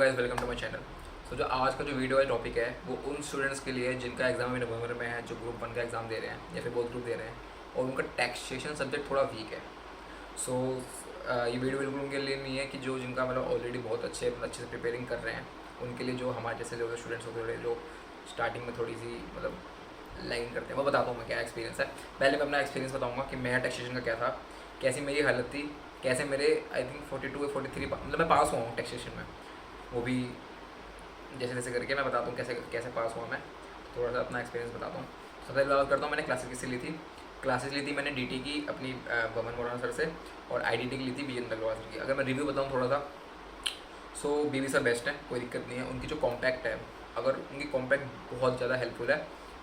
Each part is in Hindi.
Guys welcome to my channel. जो आज का जो वीडियो है टॉपिक है वो उन स्टूडेंट्स के लिए जिनका एग्जाम अभी नवंबर में है, जो ग्रुप 1 का एग्ज़ाम दे रहे हैं या फिर बोथ ग्रुप दे रहे हैं और उनका टैक्सेशन सब्जेक्ट थोड़ा वीक है। सो ये वीडियो बिल्कुल उनके लिए नहीं है कि जो जिनका मतलब ऑलरेडी बहुत अच्छे से प्रिपेयरिंग कर रहे हैं। उनके लिए जो हमारे जैसे जो स्टूडेंट्स होते हैं जो स्टार्टिंग में थोड़ी सी मतलब लाइन करते हैं, वो बताता हूँ मैं क्या एक्सपीरियंस है। पहले मैं अपना एक्सपीरियंस बताऊँगा कि मेरा टैक्सेशन का क्या था, कैसी मेरी हालत थी, कैसे मेरे आई थिंक 42 या 43 मतलब मैं पास हुआ हूँ टैक्सेशन में। वो भी जैसे जैसे करके मैं बताता हूँ कैसे कैसे पास हुआ मैं। थोड़ा सा अपना एक्सपीरियंस बताता हूँ। सबसे पहले बात करता हूँ मैंने क्लासेस किससे ली थी। क्लासेस ली थी मैंने डीटी की अपनी बमन मोराना सर से, और आईडीटी की ली थी बीएन अग्रवाल सर की। अगर मैं रिव्यू बताऊँ थोड़ा सा, सो बीबी सर बेस्ट है, कोई दिक्कत नहीं है। उनकी जो कॉम्पैक्ट है, अगर उनकी कॉम्पैक्ट बहुत ज़्यादा हेल्पफुल है,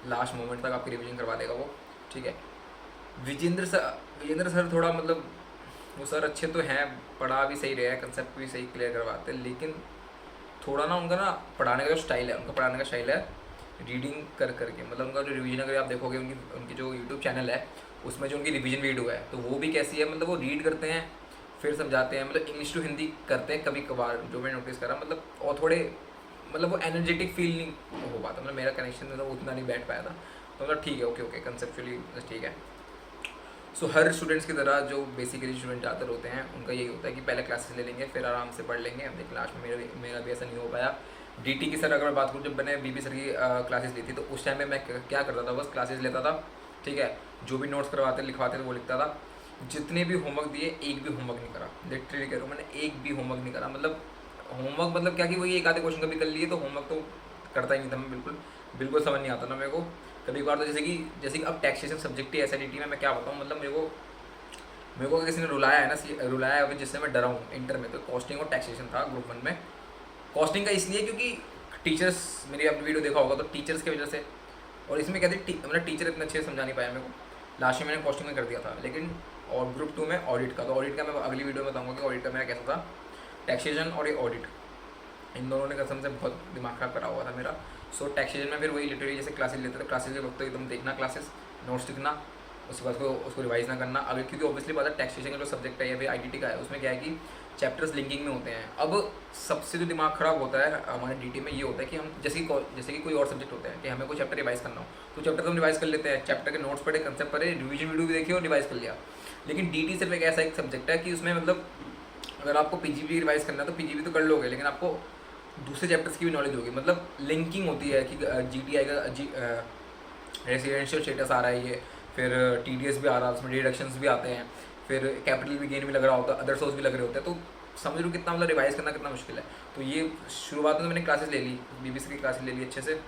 लास्ट मोमेंट तक आपकी रिविजन करवा देगा वो, ठीक है। विजेंद्र सर थोड़ा मतलब वो सर अच्छे तो हैं, पढ़ा भी सही रहे हैं, कंसेप्ट भी सही क्लियर करवाते हैं, लेकिन थोड़ा ना उनका ना पढ़ाने का जो स्टाइल है, उनका पढ़ाने का स्टाइल है रीडिंग कर करके, मतलब उनका जो रिवीजन अगर आप देखोगे उनकी उनकी जो यूट्यूब चैनल है उसमें जो उनकी रिवीजन वीडियो है तो वो भी कैसी है, मतलब वो रीड करते हैं फिर समझाते हैं, मतलब इंग्लिश टू हिंदी करते हैं कभी कभार, जो मैं नोटिस करा मतलब। और थोड़े मतलब वो एनर्जेटिक फील नहीं हो पाता, मतलब मेरा कनेक्शन में तो उतना नहीं बैठ पाया था। तो मतलब ठीक है, ओके ओके कंसेप्चुअली ठीक है। सो हर स्टूडेंट्स की तरह जो बेसिकली स्टूडेंट ज़्यादातर होते हैं उनका यही होता है कि पहले क्लासेस ले लेंगे फिर आराम से पढ़ लेंगे। लेकिन लास्ट में मेरा भी ऐसा नहीं हो पाया। डीटी की सर अगर मैं बात करूँ, जब मैंने बीबी सर की क्लासेस ली थी तो उस टाइम में मैं क्या करता था, बस क्लासेस लेता था, ठीक है। जो भी नोट्स करवाते लिखवाते थे वो लिखता था। जितने भी होमवर्क दिए एक भी होमवर्क नहीं करा, लिटरली कह रहा हूँ मैंने एक भी होमवर्क नहीं करा। मतलब होमवर्क मतलब क्या कि वही एक आधे क्वेश्चन कभी कर लिए, तो होमवर्क तो करता ही नहीं था मैं, बिल्कुल बिल्कुल समझ नहीं आता ना मेरे को। कभी कभार तो जैसे कि अब टैक्सेशन सब्जेक्ट ही ऐसा डी में मैं क्या बताऊँ, मतलब मेरे को किसी ने रुलाया है ना, रुलाया है जिससे मैं डरा हूँ इंटर में, तो कॉस्टिंग और टैक्सेशन था ग्रुप 1 में। कॉस्टिंग का इसलिए क्योंकि टीचर्स, मेरी आपने वीडियो देखा होगा तो टीचर्स की वजह से, और इसमें कहते मतलब टीचर इतने अच्छे से समझा नहीं पाया मेरे को। लास्ट में मैंने कॉस्टिंग में कर दिया था, लेकिन और ग्रुप 2 में ऑडिट का, तो ऑडिट का मैं अगली वीडियो में बताऊँगा कि ऑडिट का मेरा कैसा था। टैक्सेशन और ये ऑडिट, इन दोनों ने कसम से बहुत दिमाग खराब करा हुआ था मेरा। सो टैक्सेशन में फिर वही लिटरली जैसे क्लासेस लेते थे, क्लासेस के वक्त तो एकदम देखना क्लासेस, नोट्स लिखना, उसके बाद उसको रिवाइज ना करना। अगर क्योंकि ऑब्वियसली बात है टैक्सेशन का जो सब्जेक्ट है या फिर आईटीटी का है, उसमें क्या है कि चैप्टर्स लिंकिंग में होते हैं। अब सबसे जो दिमाग खराब होता है हमारे डीटी में ये होता है कि हम जैसे कि कोई और सब्जेक्ट होता है कि हमें कोई चैप्टर रिवाइज करना हो तो चैप्टर तो हम रिवाइज कर लेते हैं, चैप्टर के नोट्स पढ़े, कंसेप्ट पढ़े, रिवीजन वीडियो भी देखी और रिवाइज कर लिया। लेकिन डीटी सिर्फ एक ऐसा एक सब्जेक्ट है कि उसमें मतलब अगर आपको पीजीबी रिवाइज करना है तो पीजीबी तो कर लोगे, लेकिन आपको दूसरे चैप्टर्स की भी नॉलेज होगी। मतलब लिंकिंग होती है कि जीटीआई का रेसिडेंशियल स्टेटस आ रहा है ये, फिर टीडीएस भी आ रहा है, उसमें डिडक्शंस भी आते हैं, फिर कैपिटल भी गेन भी लग रहा होता है, अदर सोर्स भी लग रहे होते हैं। तो समझ लो कितना मतलब रिवाइज करना कितना मुश्किल है। तो ये शुरुआत में तो मैंने क्लासेस ले ली, बीबीसी की क्लासेस ले ली अच्छे से।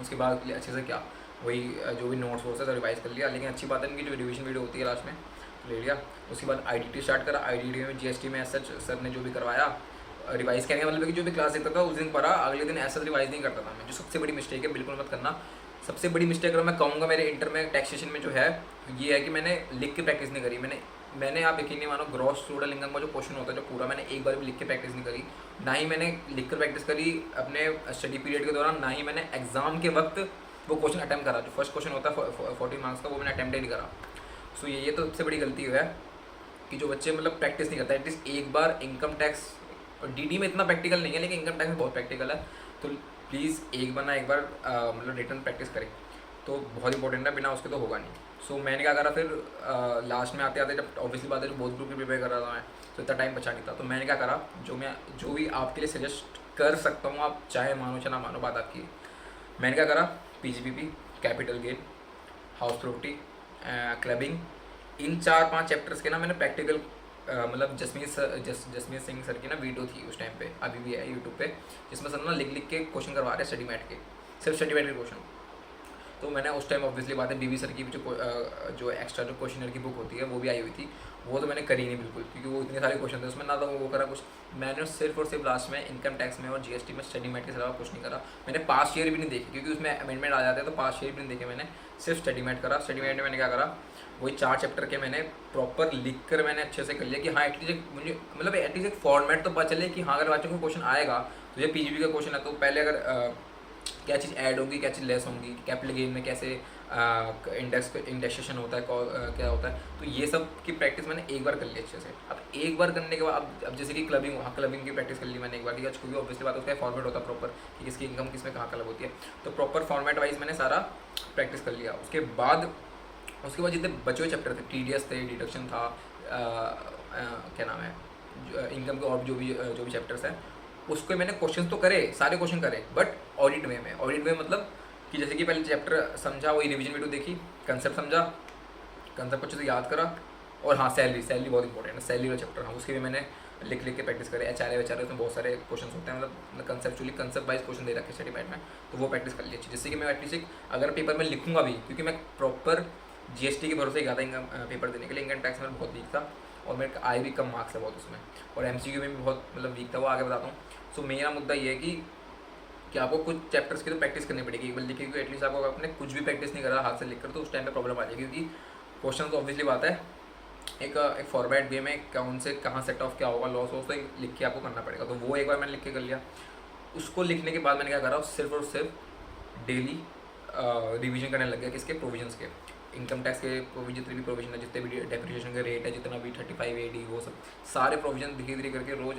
उसके बाद अच्छे से क्या वही जो भी नोट्स वोट्स है तो रिवाइज कर लिया। लेकिन अच्छी बात है इनकी जो रिविजन वीडियो होती है लास्ट में ले लिया। उसके बाद आईडीटी स्टार्ट करा। आईडीटी में जीएसटी में सच सर ने जो भी करवाया रिवाइज करने का मतलब कि जो भी क्लास देखता था उस दिन पढ़ा, अगले दिन ऐसा रिवाइज नहीं करता था मैं, जो सबसे बड़ी मिस्टेक है, बिल्कुल मत करना। सबसे बड़ी मिस्टेक अगर मैं कहूँगा मेरे इंटर में टैक्सेशन में जो है ये है कि मैंने लिख के प्रैक्टिस नहीं करी। मैंने आप यकीन नहीं मानो, ग्रॉस टोटल इनकम का जो क्वेश्चन होता है जो पूरा, मैंने एक बार भी लिख के प्रैक्टिस नहीं करी। ना ही मैंने लिख कर प्रैक्टिस करी अपने स्टडी पीरियड के दौरान, ना ही मैंने एग्जाम के वक्त वो क्वेश्चन अटैम्प्ट करा। जो फर्स्ट क्वेश्चन होता है 40 मार्क्स का, वो मैंने अटैम्प्ट ही नहीं करा। सो ये तो सबसे बड़ी गलती है कि जो बच्चे मतलब प्रैक्टिस नहीं करता। एटलीस्ट एक बार इनकम टैक्स, डीडी में इतना प्रैक्टिकल नहीं है लेकिन इनकम टैक्स में बहुत प्रैक्टिकल है, तो प्लीज़ एक बार मतलब रिटर्न प्रैक्टिस करें, तो बहुत इंपॉर्टेंट है, बिना उसके तो होगा नहीं। सो मैंने क्या करा फिर लास्ट में आते आते, जब ऑब्वियसली बात है जो बहुत ग्रुप की प्रिपेयर कर रहा था मैं, तो इतना टाइम बचा नहीं था। तो मैंने क्या करा, जो भी आपके लिए सजेस्ट कर सकता हूँ, आप चाहे मानो चाहे ना मानो, बात आपकी। मैंने क्या करा, PGBP, capital gain, house property, clubbing, इन 4-5 चैप्टर्स के ना मैंने प्रैक्टिकल मतलब जसमीत सिंह सर की ना वीडियो थी उस टाइम पे, अभी भी है यूट्यूब पे, जिसमें सर ना लिख के क्वेश्चन करवा रहे हैं स्टडी मैट के, सिर्फ स्टडी मैट के क्वेश्चन। तो मैंने उस टाइम ऑब्वियसली बात है बीबी सर की जो एक्स्ट्रा जो क्वेश्चनर की बुक होती है वो भी आई हुई थी, वो तो मैंने करी नहीं बिल्कुल, क्योंकि वो इतने सारे क्वेश्चन थे उसमें, ना तो वो करा कुछ। मैंने सिर्फ और सिर्फ लास्ट में इनकम टैक्स में और जीएसटी में स्टडी मैट के अलावा कुछ नहीं करा। मैंने पास्ट ईयर भी नहीं देखी, क्योंकि उसमें अमेंडमेंट आ जाते हैं, तो पास्ट ईयर भी नहीं देखे मैंने, सिर्फ स्टडी मैट करा। स्टडी मैट में मैंने क्या करा, वही 4 चैप्टर के मैंने प्रॉपर लिख कर मैंने अच्छे से कर लिया कि हाँ एटलीस्ट मुझे मतलब एटलीस्ट एक फॉर्मेट तो पता चले कि हाँ अगर बच्चों को क्वेश्चन आएगा तो ये पीजीबी का क्वेश्चन है तो पहले अगर क्या चीज़ ऐड होगी, क्या चीज़ लेस होंगी, कैपिटल गेन में कैसे इंडेक्सेशन होता है, क्या होता है। तो ये सब की प्रैक्टिस मैंने एक बार कर ली अच्छे से। अब एक बार करने के बाद अब जैसे कि क्लबिंग, हाँ क्लबिंग की प्रैक्टिस कर ली मैंने एक बार, ठीक है, क्योंकि ऑब्वियसली बात उसका फॉर्मेट होता है प्रॉपर कि किसकी इनकम किस में कहाँ क्लब होती है। तो प्रॉपर फॉर्मेट वाइज मैंने सारा प्रैक्टिस कर लिया। उसके बाद जितने बचे हुए चैप्टर थे, TDS थे, डिडक्शन था, क्या नाम है, इनकम के और जो भी चैप्टर्स हैं, उसके मैंने क्वेश्चन तो करे, सारे क्वेश्चन करे, बट ऑडिट वे में। ऑडिट वे मतलब कि जैसे कि पहले चैप्टर समझा, वही रिवीजन वीडियो देखी, कंसेप्ट समझा, कंसेप्ट अच्छे से याद करा, और हाँ सैलरी बहुत इंपॉर्टेंट है, सैलरी वाला चैप्टर, हाँ उसके भी मैंने लिख के प्रैक्टिस करे। HRA उसमें बहुत सारे क्वेश्चन होते हैं, मतलब कंसेप्ट वाइज क्वेश्चन दे रखे स्टडी में, तो वो प्रैक्टिस कर ली अच्छी, जिससे कि मैं एटलीस्ट अगर पेपर में लिखूंगा भी, क्योंकि मैं प्रॉपर GST के भरोसे गया था इनकम पेपर देने के लिए। इनकम टैक्स में बहुत वीक था और मेरे आए भी कम मार्क्स है बहुत उसमें, और MCQ में भी बहुत मतलब वीक था, वो आगे बताता हूँ। सो मेरा मुद्दा ये है कि आपको कुछ चैप्टर्स की तो प्रैक्टिस करनी पड़ेगी एक बार लिखे, क्योंकि एटलीस्ट आपको आपने कुछ भी प्रैक्टिस नहीं करा हाथ से लिखकर, तो उस टाइम पे प्रॉब्लम आ जाएगी, क्योंकि क्वेश्चन तो ऑब्वियसली बात है एक फॉर्मेट वे में कौन से कहाँ सेट ऑफ क्या होगा, लॉस हो, तो लिख के आपको करना पड़ेगा। तो वो एक बार मैंने लिख के कर लिया। उसको लिखने के बाद मैंने क्या करा, सिर्फ और सिर्फ डेली रिवीजन करने लग गया, किसके, प्रोविजंस के, इनकम टैक्स के प्रोविजन, जितने भी प्रोविजन है, जितने भी डेप्रिसिएशन का रेट है, जितना भी 35 AD, वो सब सारे प्रोविजन धीरे धीरे करके रोज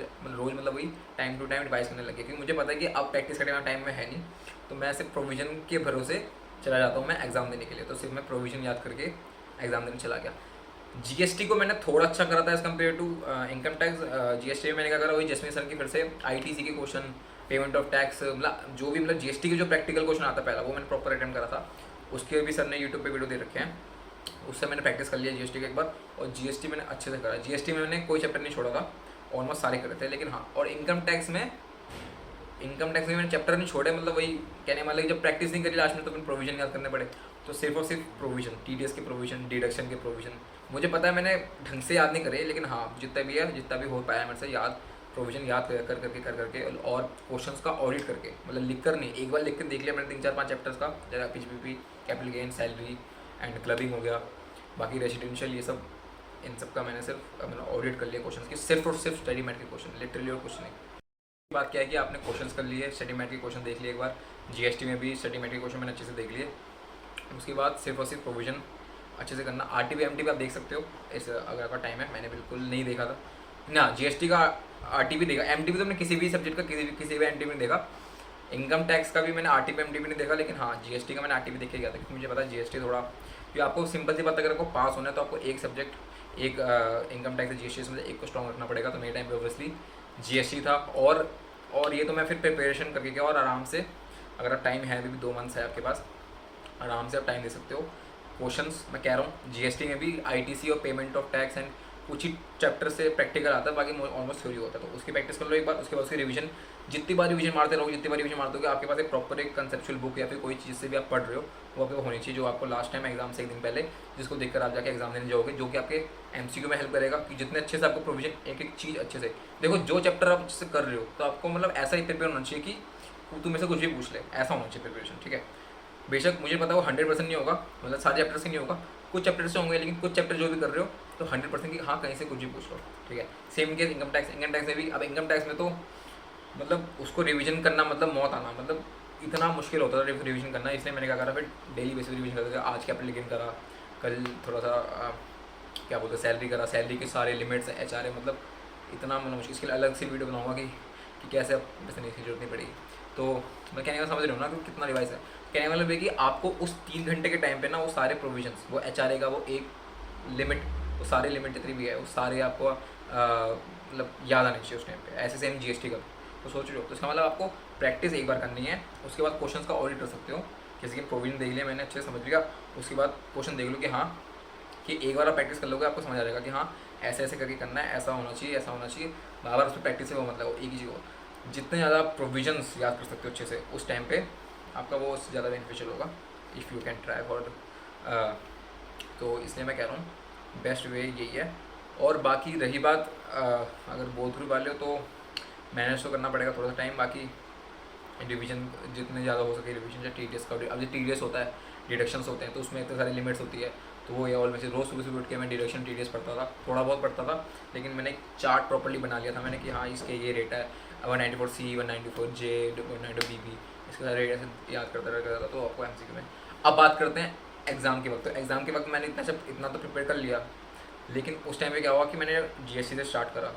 मतलब वही टाइम टू टाइम रिवाइज करने लगे, क्योंकि मुझे पता है कि अब प्रैक्टिस करने वाला टाइम में है नहीं, तो मैं सिर्फ प्रोविजन के भरोसे चला जाता हूँ मैं एग्जाम देने के लिए। तो सिर्फ मैं प्रोविजन याद करके एग्जाम देने चला गया। GST को मैंने थोड़ा अच्छा करा था as compared to income tax. GST में मैंने क्या करा, वही जसमीन सर की फिर से ITC के क्वेश्चन, पेमेंट ऑफ टैक्स, मतलब जो भी मतलब GST के जो प्रैक्टिकल क्वेश्चन आता है पहला, वो मैंने प्रॉपर अटेम्प्ट करा था। उसके भी सर ने यूट्यूब पे वीडियो दे रखे हैं, उससे मैंने प्रैक्टिस कर लिया GST का एक बार, और GST मैंने अच्छे से करा। GST में मैंने कोई चैप्टर नहीं छोड़ा था, ऑलमोस्ट सारे करे थे। लेकिन हाँ, और इनकम टैक्स में मैंने चैप्टर नहीं छोड़े, मतलब वही कहने वाले जब प्रैक्टिस नहीं करी लास्ट में, तो मैंने प्रोविजन याद करने पड़े। तो सिर्फ और सिर्फ प्रोविजन, TDS के प्रोविजन, डिडक्शन के प्रोविजन, मुझे पता है मैंने ढंग से याद नहीं करे, लेकिन हाँ जितना भी हो पाया मेरे से याद, प्रोविजन याद कर करके और क्वेश्चंस का ऑडिट करके, मतलब लिख कर नहीं, एक बार लिख कर देख लिया मैंने 3-4-5 चैप्टर्स का, जैसा PGPP, capital gain, salary and clubbing हो गया, बाकी रेजिडेंशियल, ये सब, इन सब का मैंने सिर्फ मतलब ऑडिट कर लिया क्वेश्चंस की, सिर्फ और सिर्फ स्टडी मैट के क्वेश्चन, लिटरली और कुछ नहीं। बात क्या है कि आपने क्वेश्चंस कर लिए, स्टडी मैट के क्वेश्चन देख लिए एक बार, GST में भी स्टडी मैट के क्वेश्चन मैंने अच्छे से देख लिए। उसके बाद सिर्फ और सिर्फ प्रोविजन अच्छे से करना। RTP MTP आप देख सकते हो इस, अगर आपका टाइम है, मैंने बिल्कुल नहीं देखा था ना, GST का RTP देखा, MTP तो मैंने किसी भी सब्जेक्ट का किसी भी MTP नहीं देखा। इनकम टैक्स का भी मैंने RTP MTP नहीं देखा, लेकिन हाँ GST का मैंने RTP देख के गया था, क्योंकि मुझे पता है GST थोड़ा, क्योंकि आपको सिंपल सी बात, अगर आपको पास होना है तो आपको एक सब्जेक्ट, एक इनकम टैक्स GST में एक को स्ट्रॉन्ग रखना पड़ेगा। तो मेरे टाइम पे ऑब्वियसली GST था, और ये तो मैं फिर प्रिपरेशन करके गया, और आराम से, अगर टाइम है, अभी भी 2 मंथ्स है आपके पास, आराम से आप टाइम दे सकते हो। क्वेश्चंस मैं कह रहा हूँ GST में भी ITC और पेमेंट ऑफ टैक्स एंड कुछ ही चैप्टर से प्रैक्टिकल आता है, बाकी ऑलमोस्ट थ्योरी होता है, तो उसकी प्रैक्टिस कर लो एक बार। उसके बाद उसकी रिवीजन, जितनी बार रिवीजन मारते रहोगे, जितनी बार रिवीजन मारते हो, आपके पास एक प्रॉपर एक कंसेप्चुअल बुक या फिर कोई चीज़ से भी आप पढ़ रहे हो, वो आपके होनी चाहिए, जो आपको लास्ट टाइम एग्जाम से एक दिन पहले, जिसको देखकर आप जाके एग्जाम देने जाओगे, जो कि आपके MCQ में हेल्प करेगा, कि जितने अच्छे से आपको प्रोविजन, एक एक चीज़ अच्छे से देखो, जो चैप्टर आप अच्छे से कर रहे हो, तो आपको मतलब ऐसा ही प्रिपेयर होना चाहिए कि तुम में से कुछ भी पूछ ले, ऐसा होना चाहिए प्रिपरेशन, ठीक है। बेशक मुझे पता है वो 100% नहीं होगा, मतलब सारे चैप्टर से नहीं होगा, कुछ चैप्टर से होंगे, लेकिन कुछ चैप्टर जो भी कर रहे हो तो 100% की हाँ कहीं से कुछ भी पूछ लो, ठीक है। सेम केस इनकम टैक्स में भी। अब इनकम टैक्स में तो मतलब उसको रिवीजन करना मतलब मौत आना, मतलब इतना मुश्किल होता था रिवीजन करना, इसलिए मैंने क्या करा, फिर डेली बेसिस रिवीजन करते थे। आज कैपिटल गेन करा, कल थोड़ा सा क्या बोलते हैं, सैलरी करा, सैलरी के सारे लिमिट्स, HRA, मतलब इतना मतलब मुश्किल, इसके लिए अलग से वीडियो बनाऊंगा कि कैसे अब नहीं की जरूरत नहीं पड़ेगी। तो मैं कहने का समझ रहा हूँ ना कि कितना रिवाइज है। कहने वाला ये कि आपको उस 3 घंटे के टाइम पे ना वो सारे प्रोविजंस, वो HRA का वो एक लिमिट, वो सारे लिमिट जितनी भी है वो सारे आपको मतलब याद आने चाहिए उस टाइम पे। ऐसे सेम GST का, तो सोच रहे हो, तो इसका मतलब आपको प्रैक्टिस एक बार करनी है। उसके बाद क्वेश्चंस का ऑडिट कर सकते हो, जैसे कि प्रोविजन देख लिया मैंने, अच्छे से समझ लिया, उसके बाद क्वेश्चन देख लो कि हाँ, कि एक बार आप प्रैक्टिस कर लोगे, आपको समझ आ जाएगा कि हाँ ऐसे ऐसे करके करना है, ऐसा होना चाहिए, ऐसा होना चाहिए। बार बार उस पर प्रैक्टिस से वो मतलब एक ही चीज़ हो, जितने ज़्यादा आप प्रोविजंस याद कर सकते हो अच्छे से उस टाइम पे, आपका वो उससे ज़्यादा बेनिफिशियल होगा, if you can try for. तो इसलिए मैं कह रहा हूँ बेस्ट वे यही है। और बाकी रही बात अगर गो थ्रू वाले हो तो मैनेज तो करना पड़ेगा थोड़ा सा टाइम, बाकी रिवीजन जितने ज़्यादा हो सके रिवीजन, या TDS का, अब जो TDS होता है, डिडक्शंस होते हैं, तो उसमें इतने सारी लिमिट्स होती है, तो वो ये ऑलवेज रोज़ सुबह उठ के मैं डिडक्शन TDS पढ़ता था, थोड़ा बहुत पढ़ता था, लेकिन मैंने एक चार्ट प्रॉपर्ली बना लिया था मैंने कि हाँ इसके ये रेट है, 194C, 194J, 192BB, इसके सारे रेडियस याद करता रहता तो आपको MCQ में। अब बात करते हैं एग्ज़ाम के वक्त। तो एग्ज़ाम के वक्त मैंने इतना तो प्रिपेयर कर लिया, लेकिन उस टाइम पे क्या हुआ कि मैंने GST से स्टार्ट करा,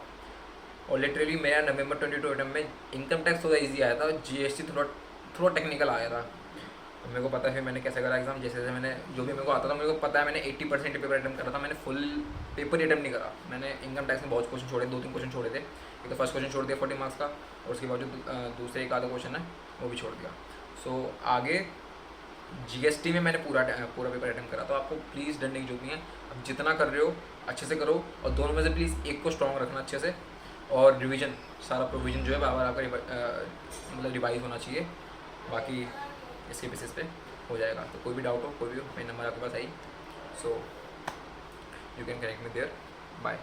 और लिटरली मेरा नवंबर 22 अटेम्प्ट में इनकम टैक्स थोड़ा ईजी आया था, GST थोड़ा टेक्निकल आया था। तो मेरे को पता है फिर मैंने कैसे करा एग्ज़ाम। जैसे मैंने जो भी मेरे को आता था, मेरे को पता है मैंने 80% पेपर अटैम्प्ट करा था, मैंने फुल पेपर अटैम्प्ट नहीं करा। मैंने इनकम टैक्स में बहुत क्वेश्चन छोड़े, 2-3 क्वेश्चन छोड़े थे। एक तो फर्स्ट क्वेश्चन छोड़ दिया 40 मार्क्स का, और उसके बाद जो दूसरे एक आधा क्वेश्चन है वो भी छोड़ दिया। सो आगे GST में मैंने पूरा पेपर अटैम्प्ट करा। तो आपको प्लीज़ डरने की जरूरत नहीं है, अब जितना कर रहे हो अच्छे से करो, और दोनों में से प्लीज़ एक को स्ट्रॉन्ग रखना अच्छे से, और रिवीजन, सारा प्रोविजन जो है बार आपका मतलब रिवाइज होना चाहिए। बाकी इसके बेसिस पे हो जाएगा। तो कोई भी डाउट हो, कोई भी हो, मेरा नंबर आपके पास आई, so you can connect me there. Bye.